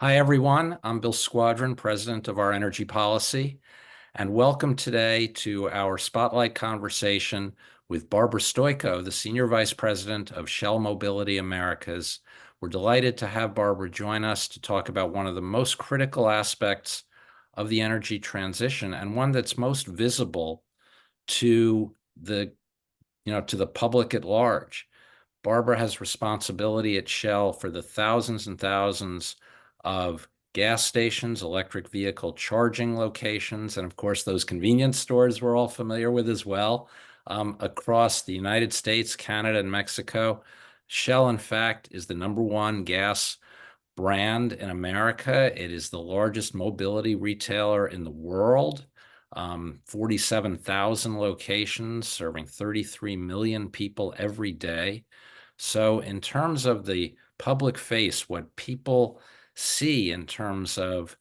Hi, everyone. I'm Bill Squadron, president of Our Energy Policy, and welcome today to our spotlight conversation with Barbara Stoyko, the senior vice president of Shell Mobility Americas. We're delighted to have Barbara join us to talk about one of the most critical aspects of the energy transition and one that's most visible to the public at large. Barbara has responsibility at Shell for the thousands and thousands of gas stations, electric vehicle charging locations, and of course, those convenience stores we're all familiar with as well, across the United States, Canada, and Mexico. Shell, in fact, is the #1 gas brand in America. It is the largest mobility retailer in the world. 47,000 locations serving 33 million people every day. So in terms of the public face, what people see in terms of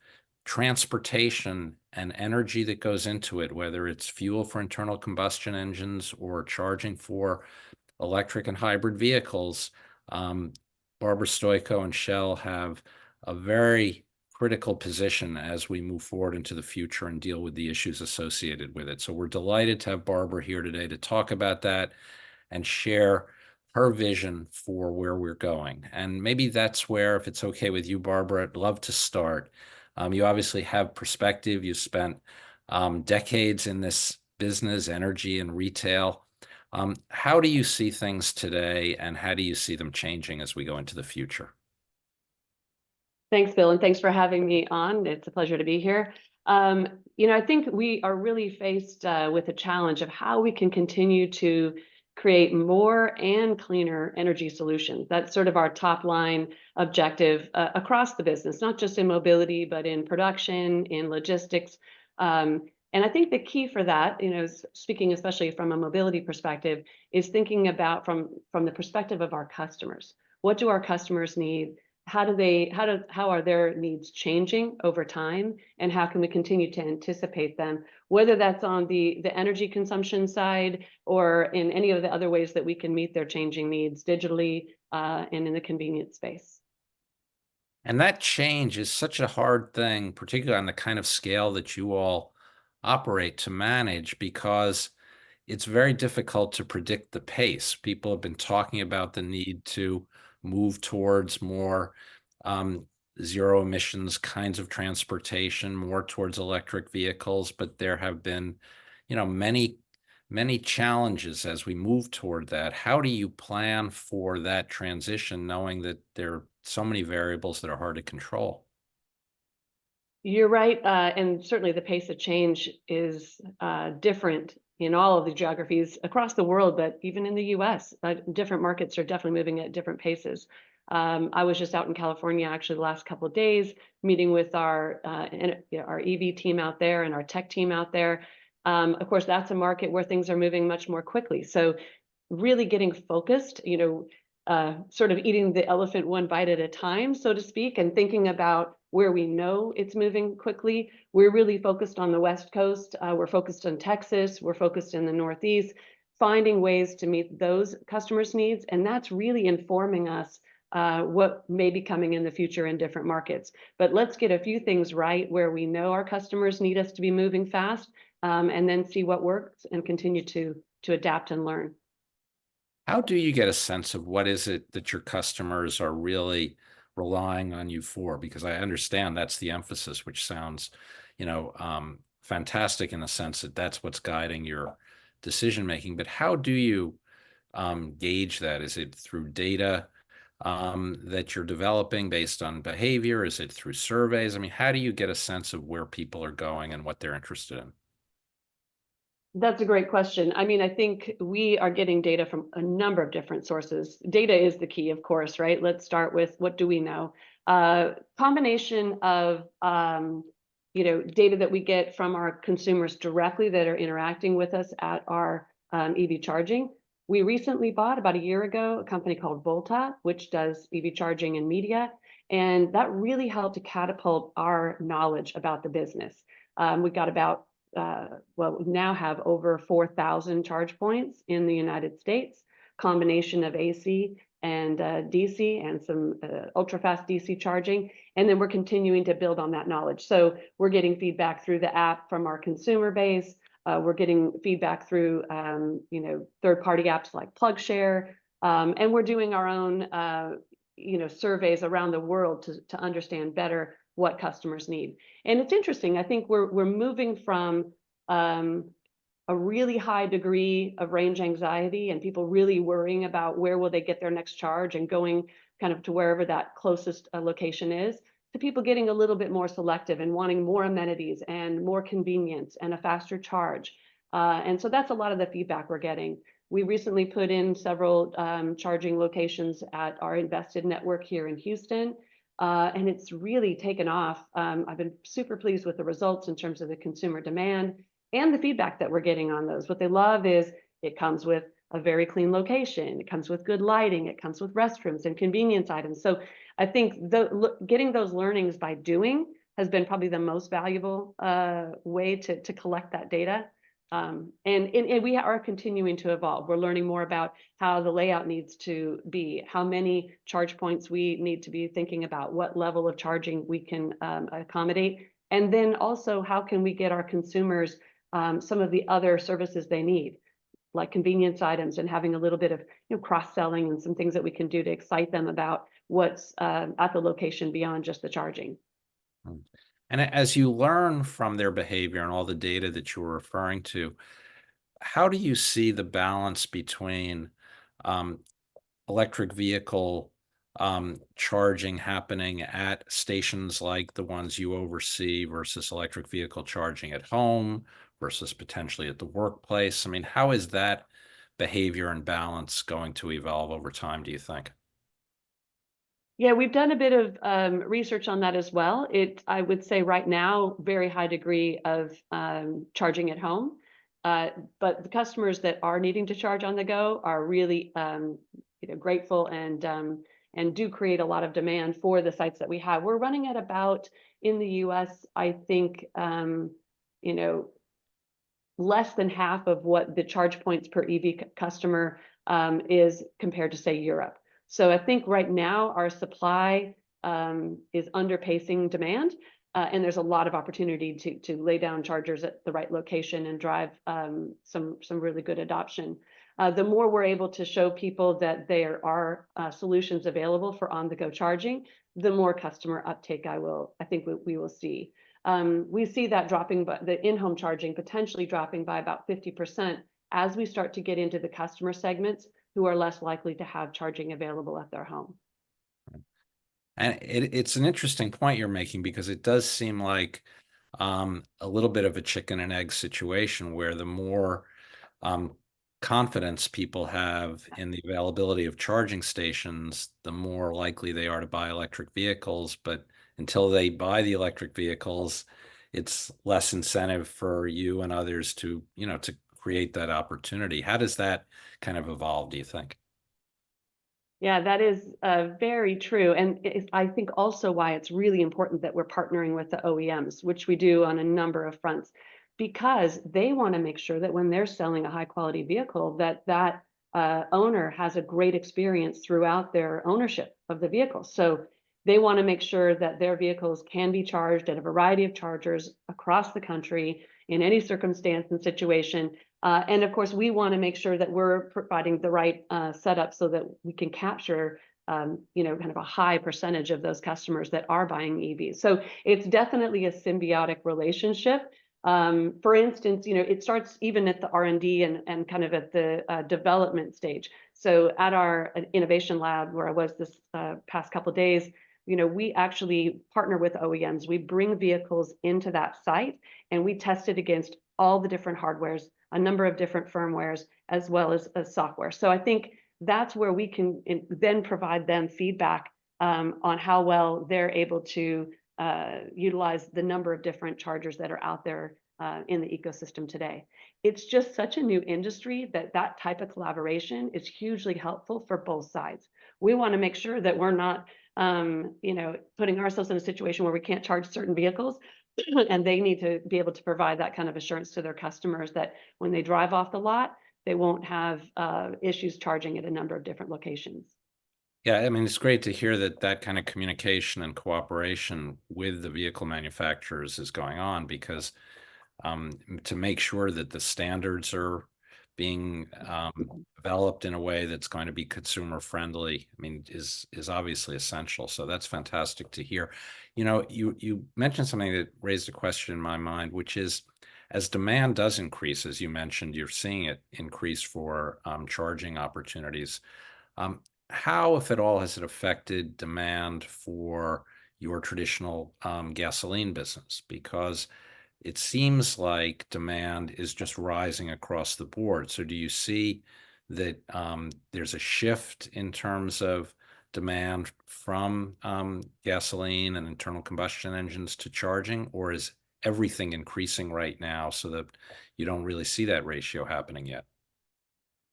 transportation and energy that goes into it, whether it's fuel for internal combustion engines or charging for electric and hybrid vehicles, Barbara Stoyko and Shell have a very critical position as we move forward into the future and deal with the issues associated with it. So we're delighted to have Barbara here today to talk about that and share her vision for where we're going. And maybe that's where, if it's okay with you, Barbara, I'd love to start. You obviously have perspective. You spent decades in this business, energy and retail. How do you see things today, and how do you see them changing as we go into the future? Thanks, Bill, and thanks for having me on. It's a pleasure to be here. I think we are really faced with a challenge of how we can continue to create more and cleaner energy solutions. That's sort of our top line objective across the business, not just in mobility, but in production, in logistics. And I think the key for that, speaking especially from a mobility perspective, is thinking about from the perspective of our customers. What do our customers need? How are their needs changing over time, and how can we continue to anticipate them, whether that's on the energy consumption side or in any of the other ways that we can meet their changing needs digitally and in the convenience space. And that change is such a hard thing, particularly on the kind of scale that you all operate, to manage, because it's very difficult to predict the pace. People have been talking about the need to move towards more zero emissions kinds of transportation, more towards electric vehicles, but there have been, many challenges as we move toward that. How do you plan for that transition, knowing that there are so many variables that are hard to control? You're right, and certainly the pace of change is different in all of the geographies across the world, but even in the U.S., different markets are definitely moving at different paces. I was just out in California actually the last couple of days, meeting with our EV team out there and our tech team out there. Of course, that's a market where things are moving much more quickly. So really getting focused, sort of eating the elephant one bite at a time, so to speak, and thinking about where we know it's moving quickly. We're really focused on the West Coast. We're focused on Texas. We're focused in the Northeast, finding ways to meet those customers' needs. And that's really informing us what may be coming in the future in different markets. But let's get a few things right where we know our customers need us to be moving fast, and then see what works and continue to adapt and learn. How do you get a sense of what is it that your customers are really relying on you for? Because I understand that's the emphasis, which sounds, fantastic in the sense that that's what's guiding your decision making. But how do you gauge that? Is it through data that you're developing based on behavior? Is it through surveys? I mean, how do you get a sense of where people are going and what they're interested in? That's a great question. I mean, I think we are getting data from a number of different sources. Data is the key, of course, right? Let's start with what do we know? Combination of data that we get from our consumers directly that are interacting with us at our EV charging. We recently bought about a year ago a company called Volta, which does EV charging and media, and that really helped to catapult our knowledge about the business. We got about we now have over 4,000 charge points in the United States, combination of AC and DC and some ultra-fast DC charging. And then we're continuing to build on that knowledge. So we're getting feedback through the app from our consumer base. We're getting feedback through third-party apps like PlugShare. And we're doing our own surveys around the world to understand better what customers need. And it's interesting. I think we're moving from a really high degree of range anxiety and people really worrying about where will they get their next charge and going kind of to wherever that closest location is, to people getting a little bit more selective and wanting more amenities and more convenience and a faster charge. And so that's a lot of the feedback we're getting. We recently put in several charging locations at our invested network here in Houston, and it's really taken off. I've been super pleased with the results in terms of the consumer demand and the feedback that we're getting on those. What they love is it comes with a very clean location, it comes with good lighting, it comes with restrooms and convenience items. So I think getting those learnings by doing has been probably the most valuable way to collect that data. And we are continuing to evolve. We're learning more about how the layout needs to be, how many charge points we need to be thinking about, what level of charging we can accommodate, and then also how can we get our consumers some of the other services they need, like convenience items, and having a little bit of cross-selling and some things that we can do to excite them about what's at the location beyond just the charging. And as you learn from their behavior and all the data that you were referring to, how do you see the balance between um, electric vehicle charging happening at stations like the ones you oversee versus electric vehicle charging at home versus potentially at the workplace? I mean, how is that behavior and balance going to evolve over time, do you think? Yeah, we've done a bit of research on that as well. I would say right now, very high degree of charging at home. But the customers that are needing to charge on the go are really grateful and do create a lot of demand for the sites that we have. We're running at about, in the US, I think, less than half of what the charge points per EV customer is compared to, say, Europe. So I think right now our supply is underpacing demand, and there's a lot of opportunity to lay down chargers at the right location and drive some really good adoption. The more we're able to show people that there are solutions available for on-the-go charging, the more customer uptake I think we will see. We see that dropping, but the in-home charging potentially dropping by about 50% as we start to get into the customer segments who are less likely to have charging available at their home. And it's an interesting point you're making because it does seem like a little bit of a chicken and egg situation where the more um, confidence people have in the availability of charging stations, the more likely they are to buy electric vehicles. But until they buy the electric vehicles, it's less incentive for you and others to create that opportunity. How does that kind of evolve, do you think? Yeah, that is very true. And I think also why it's really important that we're partnering with the OEMs, which we do on a number of fronts, because they want to make sure that when they're selling a high quality vehicle, that owner has a great experience throughout their ownership of the vehicle. So they want to make sure that their vehicles can be charged at a variety of chargers across the country in any circumstance and situation. And of course, we want to make sure that we're providing the right setup so that we can capture, kind of a high percentage of those customers that are buying EVs. So it's definitely a symbiotic relationship. For instance, it starts even at the R&D and kind of at the development stage. So at our innovation lab, where I was this past couple of days, we actually partner with OEMs. We bring vehicles into that site and we test it against all the different hardwares, a number of different firmwares, as well as software. So I think that's where we can then provide them feedback on how well they're able to utilize the number of different chargers that are out there in the ecosystem today. It's just such a new industry that type of collaboration is hugely helpful for both sides. We want to make sure that we're not putting ourselves in a situation where we can't charge certain vehicles, and they need to be able to provide that kind of assurance to their customers that when they drive off the lot, they won't have issues charging at a number of different locations. Yeah, I mean, it's great to hear that that kind of communication and cooperation with the vehicle manufacturers is going on because to make sure that the standards are being developed in a way that's going to be consumer friendly, I mean, is obviously essential. So that's fantastic to hear. You know, you mentioned something that raised a question in my mind, which is as demand does increase, as you mentioned, you're seeing it increase for charging opportunities. Um, how, if at all, has it affected demand for your traditional gasoline business? Because it seems like demand is just rising across the board. So do you see that there's a shift in terms of demand from gasoline and internal combustion engines to charging, or is everything increasing right now so that you don't really see that ratio happening yet?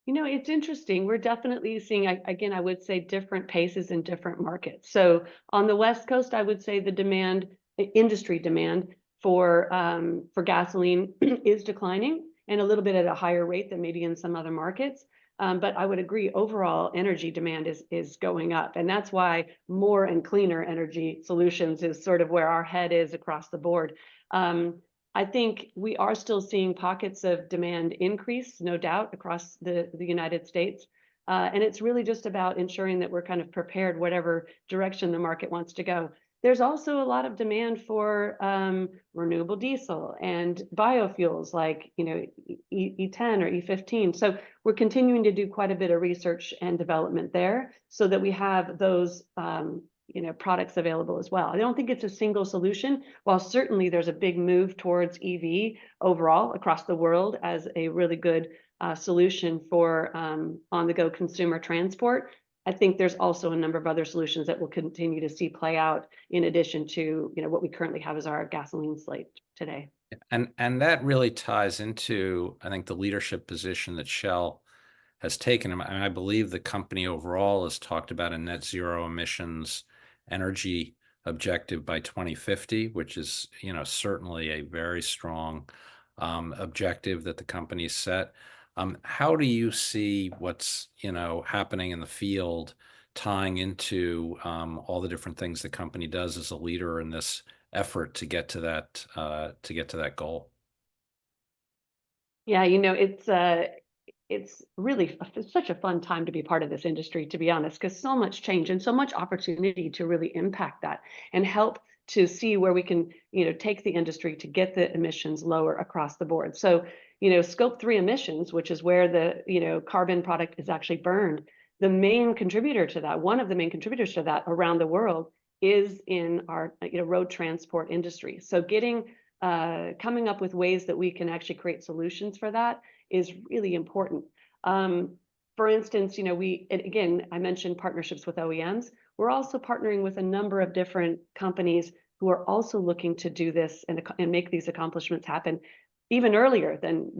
You know, it's interesting. We're definitely seeing, again, I would say different paces in different markets. So on the West Coast, I would say the demand, the industry demand for gasoline is declining and a little bit at a higher rate than maybe in some other markets. But I would agree, overall energy demand is going up, and that's why more and cleaner energy solutions is sort of where our head is across the board. Um, I think we are still seeing pockets of demand increase, no doubt, across the United States. And it's really just about ensuring that we're kind of prepared, whatever direction the market wants to go. There's also a lot of demand for renewable diesel and biofuels like, E10 or E15. So we're continuing to do quite a bit of research and development there so that we have those products available as well. I don't think it's a single solution. While certainly there's a big move towards EV overall across the world as a really good solution for on-the-go consumer transport, I think there's also a number of other solutions that we'll continue to see play out in addition to what we currently have as our gasoline slate today. And that really ties into, I think, the leadership position that Shell has taken. And I believe the company overall has talked about a net zero emissions energy objective by 2050, which is, certainly a very strong objective that the company set. How do you see what's, happening in the field tying into all the different things the company does as a leader in this effort to get to that goal? Yeah, it's really it's such a fun time to be part of this industry, to be honest, because so much change and so much opportunity to really impact that and help to see where we can, take the industry to get the emissions lower across the board. So, scope 3 emissions, which is where the, carbon product is actually burned, the main contributor to that, one of the main contributors to that around the world is in our, road transport industry. So coming up with ways that we can actually create solutions for that is really important. For instance, again, I mentioned partnerships with OEMs. We're also partnering with a number of different companies who are also looking to do this and make these accomplishments happen even earlier than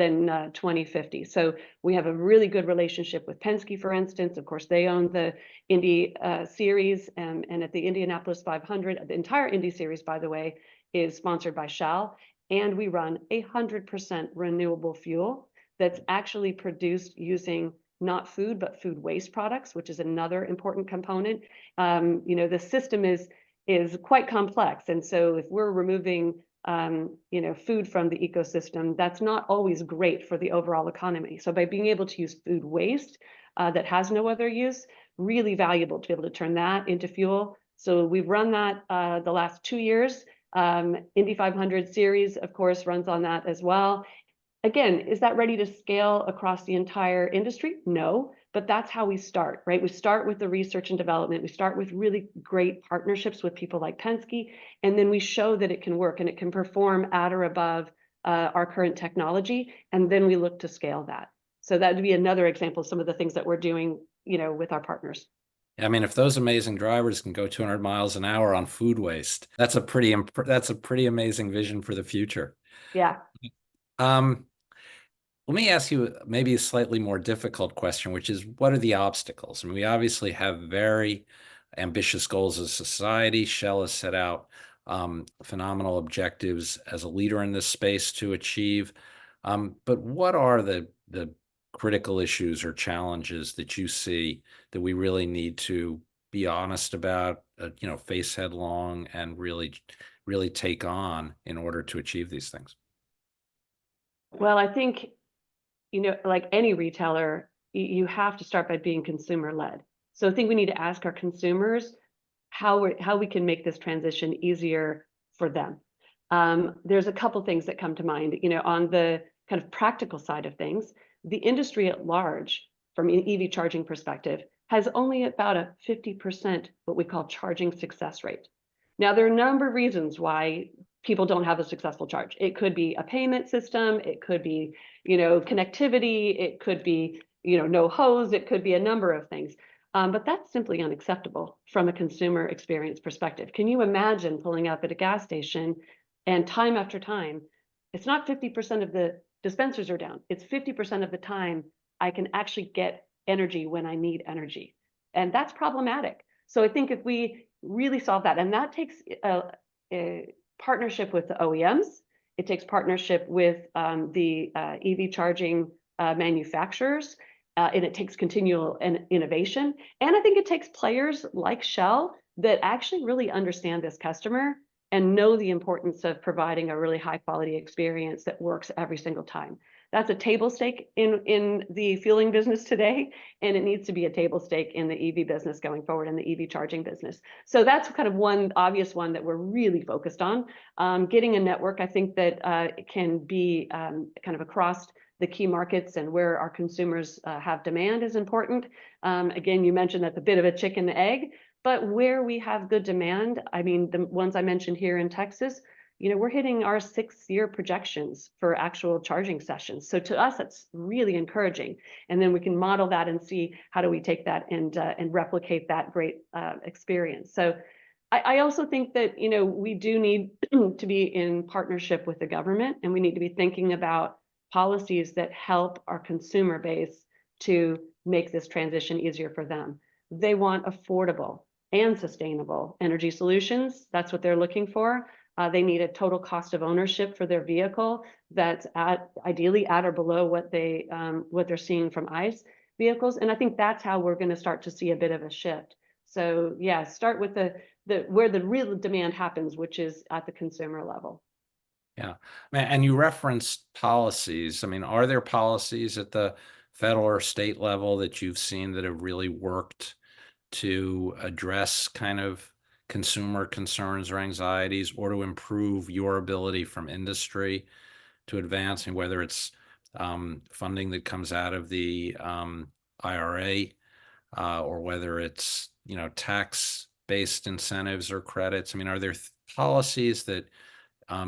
2050. So we have a really good relationship with Penske, for instance. Of course, they own the Indy series, and at the Indianapolis 500, the entire Indy series, by the way, is sponsored by Shell, and we run 100% renewable fuel that's actually produced using not food, but food waste products, which is another important component. The system is quite complex. And so if we're removing food from the ecosystem, that's not always great for the overall economy. So by being able to use food waste that has no other use, really valuable to be able to turn that into fuel. So we've run that the last 2 years. Indy 500 series, of course, runs on that as well. Again, is that ready to scale across the entire industry? No, but that's how we start, right? We start with the research and development. We start with really great partnerships with people like Penske, and then we show that it can work and it can perform at or above our current technology, and then we look to scale that. So that would be another example of some of the things that we're doing, with our partners. I mean, if those amazing drivers can go 200 miles an hour on food waste, that's a pretty amazing vision for the future. Yeah. Um, Let me ask you maybe a slightly more difficult question, which is what are the obstacles? I mean, we obviously have very ambitious goals as a society. Shell has set out phenomenal objectives as a leader in this space to achieve. But what are the critical issues or challenges that you see that we really need to be honest about, face headlong and really take on in order to achieve these things? Well, I think, like any retailer, you have to start by being consumer led. So I think we need to ask our consumers how we can make this transition easier for them. There's a couple things that come to mind. On the kind of practical side of things, the industry at large, from an EV charging perspective, has only about a 50% what we call charging success rate. Now, there are a number of reasons why people don't have a successful charge. It could be a payment system, it could be, connectivity, it could be, no hose, it could be a number of things. But that's simply unacceptable from a consumer experience perspective. Can you imagine pulling up at a gas station and time after time, it's not 50% of the dispensers are down, it's 50% of the time I can actually get energy when I need energy. And that's problematic. So I think if we really solve that, and that takes a partnership with the OEMs, it takes partnership with the EV charging manufacturers, and it takes continual innovation. And I think it takes players like Shell that actually really understand this customer and know the importance of providing a really high quality experience that works every single time. That's a table stake in the fueling business today, and it needs to be a table stake in the EV business going forward, in the EV charging business. So that's kind of one obvious one that we're really focused on. Getting a network, I think that can be kind of across the key markets and where our consumers have demand is important. Again, you mentioned that's a bit of a chicken egg, but where we have good demand, I mean, the ones I mentioned here in Texas, we're hitting our 6-year projections for actual charging sessions. So to us, that's really encouraging. And then we can model that and see how do we take that and replicate that great experience. So I also think that, we do need to be in partnership with the government, and we need to be thinking about policies that help our consumer base to make this transition easier for them. They want affordable and sustainable energy solutions. That's what they're looking for. They need a total cost of ownership for their vehicle that's ideally at or below what they're seeing from ICE vehicles. And I think that's how we're going to start to see a bit of a shift. So yeah, start with the where the real demand happens, which is at the consumer level. Yeah. And you referenced policies. I mean, are there policies at the federal or state level that you've seen that have really worked to address kind of consumer concerns or anxieties, or to improve your ability from industry to advance, and whether it's funding that comes out of the IRA, or whether it's, tax-based incentives or credits? I mean, are there policies that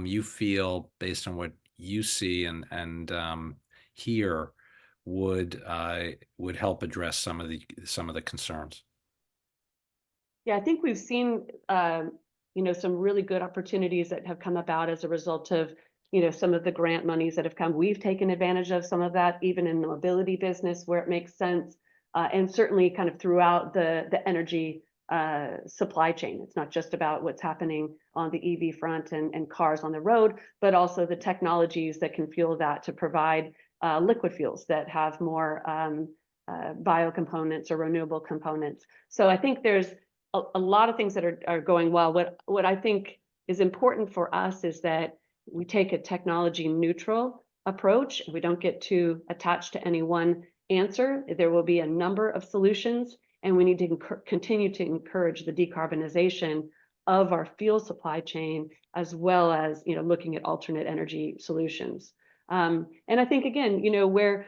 you feel, based on what you see and hear, would help address some of the concerns? Yeah, I think we've seen, some really good opportunities that have come about as a result of, some of the grant monies that have come. We've taken advantage of some of that, even in the mobility business where it makes sense, and certainly kind of throughout the energy supply chain. It's not just about what's happening on the EV front and cars on the road, but also the technologies that can fuel that to provide liquid fuels that have more bio components or renewable components. So I think there's a lot of things that are going well. What I think is important for us is that we take a technology neutral approach. We don't get too attached to any one answer. There will be a number of solutions, and we need to continue to encourage the decarbonization of our fuel supply chain, as well as looking at alternate energy solutions. And I think again, where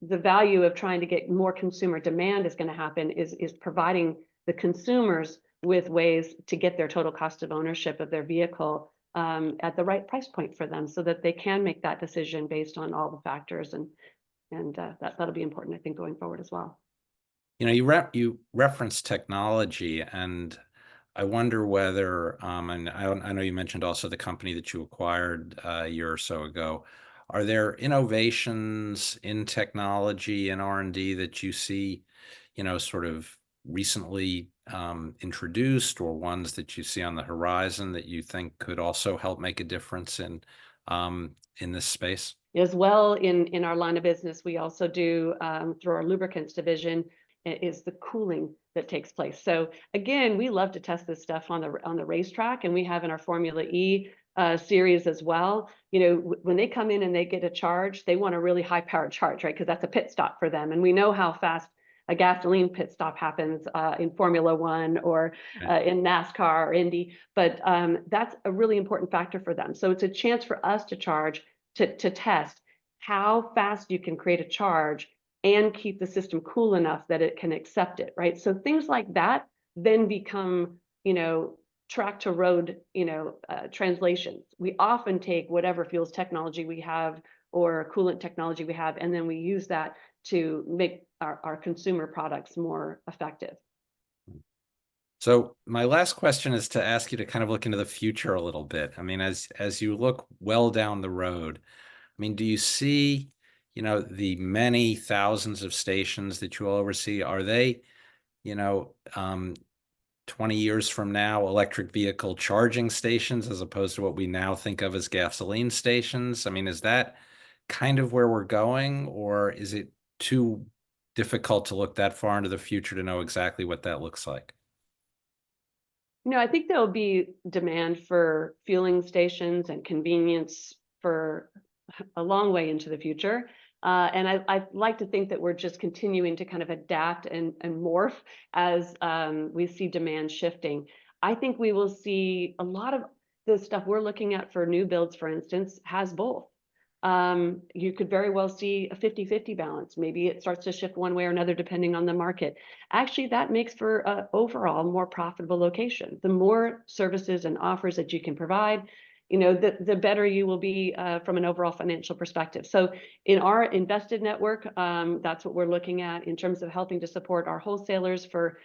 the value of trying to get more consumer demand is going to happen is providing the consumers with ways to get their total cost of ownership of their vehicle at the right price point for them, so that they can make that decision based on all the factors, and that'll be important, I think, going forward as well. You referenced technology, and I wonder whether, and I know you mentioned also the company that you acquired a year or so ago. Are there innovations in technology and R&D that you see, sort of recently introduced, or ones that you see on the horizon that you think could also help make a difference in this space? As well, in our line of business, we also do, through our lubricants division, is the cooling that takes place. So again, we love to test this stuff on the racetrack, and we have in our Formula E series as well. You know, when they come in and they get a charge, they want a really high powered charge, right? Because that's a pit stop for them, and we know how fast a gasoline pit stop happens in Formula One or in NASCAR or Indy, but that's a really important factor for them. So it's a chance for us to charge, to test how fast you can create a charge and keep the system cool enough that it can accept it, right? So things like that then become, you know, track to road, translations. We often take whatever fuels technology we have or coolant technology we have, and then we use that to make our consumer products more effective. So my last question is to ask you to kind of look into the future a little bit. I mean, as you look well down the road, I mean, do you see, the many thousands of stations that you all oversee, are they, you know, 20 years from now, electric vehicle charging stations as opposed to what we now think of as gasoline stations? I mean, is that kind of where we're going, or is it too difficult to look that far into the future to know exactly what that looks like? I think there'll be demand for fueling stations and convenience for a long way into the future. And I like to think that we're just continuing to kind of adapt and morph as we see demand shifting. I think we will see a lot of the stuff we're looking at for new builds, for instance, has both. You could very well see a 50-50 balance. Maybe it starts to shift one way or another depending on the market. Actually, that makes for an overall more profitable location. The more services and offers that you can provide, the better you will be from an overall financial perspective. So in our invested network, that's what we're looking at in terms of helping to support our wholesalers for,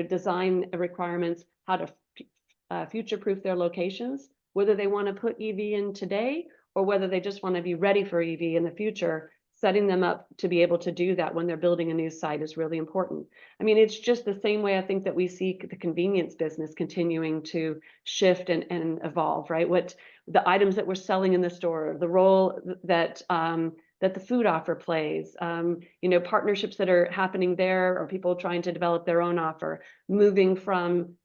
design requirements, how to future-proof their locations, whether they want to put EV in today or whether they just want to be ready for EV in the future. Setting them up to be able to do that when they're building a new site is really important. I mean, it's just the same way I think that we see the convenience business continuing to shift and evolve, right? What the items that we're selling in the store, the role that that the food offer plays, partnerships that are happening there, or people trying to develop their own offer, moving from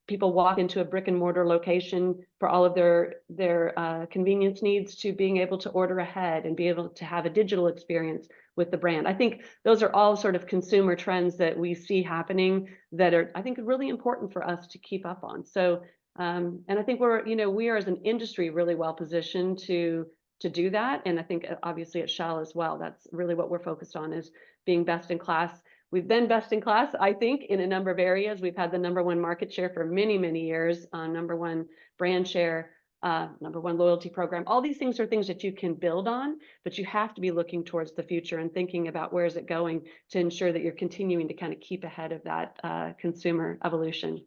people walk into a brick and mortar location for all of their convenience needs to being able to order ahead and be able to have a digital experience with the brand. I think those are all sort of consumer trends that we see happening that are, I think, really important for us to keep up on. So, and I think we are as an industry really well positioned to do that. And I think obviously at Shell as well, that's really what we're focused on, is being best in class. We've been best in class, I think, in a number of areas. We've had the #1 market share for many, many years, #1 brand share, #1 loyalty program. All these things are things that you can build on, but you have to be looking towards the future and thinking about where is it going to ensure that you're continuing to kind of keep ahead of that consumer evolution.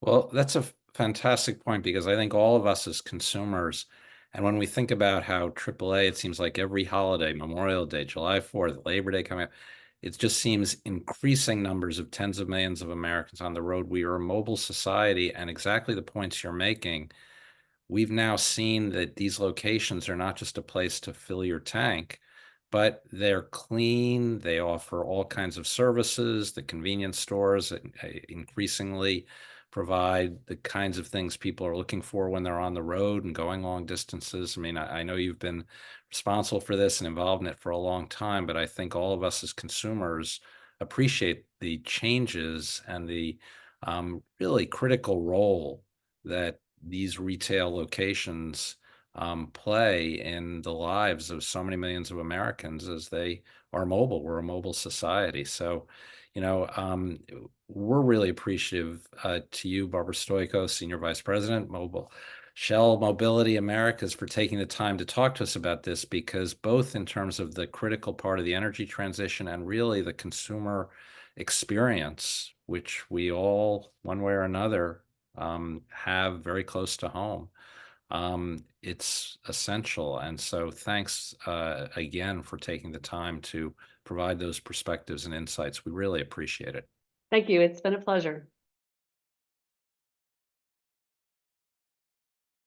Well, that's a fantastic point, because I think all of us as consumers, and when we think about how AAA, it seems like every holiday, Memorial Day, July 4th, Labor Day coming up, it just seems increasing numbers of tens of millions of Americans on the road. We are a mobile society, and exactly the points you're making, we've now seen that these locations are not just a place to fill your tank, but they're clean. They offer all kinds of services. The convenience stores increasingly provide the kinds of things people are looking for when they're on the road and going long distances. I mean, I know you've been responsible for this and involved in it for a long time, but I think all of us as consumers appreciate the changes and the really critical role that these retail locations play in the lives of so many millions of Americans as they are mobile. We're a mobile society. So, we're really appreciative to you, Barbara Stoyko, Senior Vice President, Mobile Shell Mobility Americas, for taking the time to talk to us about this, because both in terms of the critical part of the energy transition and really the consumer experience, which we all, one way or another, have very close to home. It's essential. And so thanks again for taking the time to provide those perspectives and insights. We really appreciate it. Thank you. It's been a pleasure.